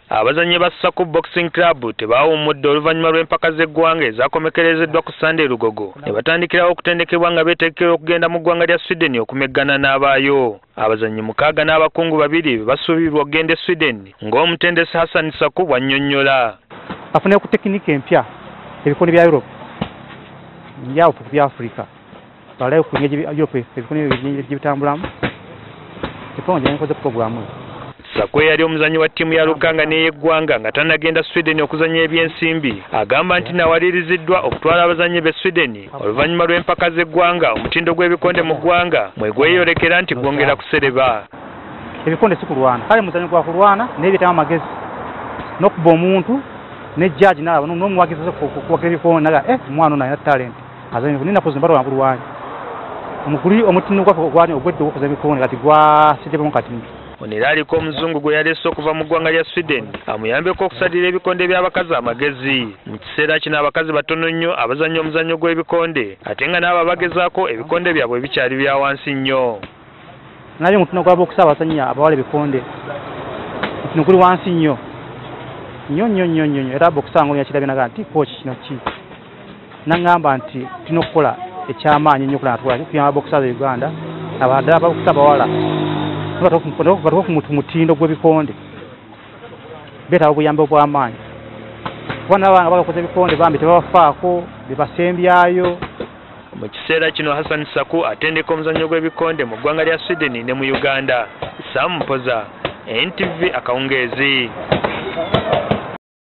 Abazannyi ba Saku Boxing Club tebawummudde oluvannyuma lw'empaka z'eggwanga ezaakomekerezeddwa ku Sunday Lugogo ne batandikirawo okutendekebwa nga beetegekera okugenda mu ggwanga lya Sweden okumeggana n'abaayo. Abazannyi 6 n'abakungu 2 basuubirwa okugenda e Sweden ng'omutendesi Hassan Saku bw'annyonnyola. Bafunye ku tekiniki empya ebikondo bya Europe njaawo ku bya Africa balayo ku Europe ebikondo by'ebitambulamu ekonje nkoze programu. Saku yali omuzannyi wa ttiimu ya Luganga n'ey'eggwanga nga tannagenda Sweden okuzannya ebyensimbi. Agamba nti nawaliriziddwa okutwala abazannyi b'e Sweden oluvannyuma lw'empaka z'eggwanga omutindo gw'ebikonde mu ggwanga mwe gweyolekera nti gwongera kusereba. Ebikonde si kulwana kale muzannyi gwa kulwana n'ebyetamu amagezi n'okuba omuntu ne judge n'abo n'omuwagizi okuwagira ebikonde naga omwana ono alina talent azannyi ninaku zino balwana bulwanyi omukuli omutindo gwani ogwedde okuza ebikonde kati gwasiddemu kati. Ono era aliko omuzungu gwe yaleese okuva mu ggwanga lya Sweden amuyambeko okusalira ebikonde by'abakazi amagezi. Mu kiseera kino abakazi batono nnyo abazannya omuzannyo gw'ebikonde ate nga n'abo bagezaako ebikonde byabwe bikyali bya wansi nnyo. Nalyo mutuno gwaba okusaba abazannya abawala ebikonde mutuno guli wansi nnyo nnyo era okusanga olya kirabinaga nti coach kino ki naŋŋamba nti tulina okukola ekyamaanyi nnyo kulana tuyamba okusaba Uganda abaddala bakusaba abawala batuko ku mutindo gw'ebikonde beetaaga obuyambe obw'amaanyi kuba n'abaana bagakoze ebikonde bambi tebabafaako bebasembyayo. Mu kiseera kino Hassan Saku atendeka omuzannyo gw'ebikonde mu ggwanga lya Sweden ne mu Uganda. Sam Mpoza, NTV Akawungeezi.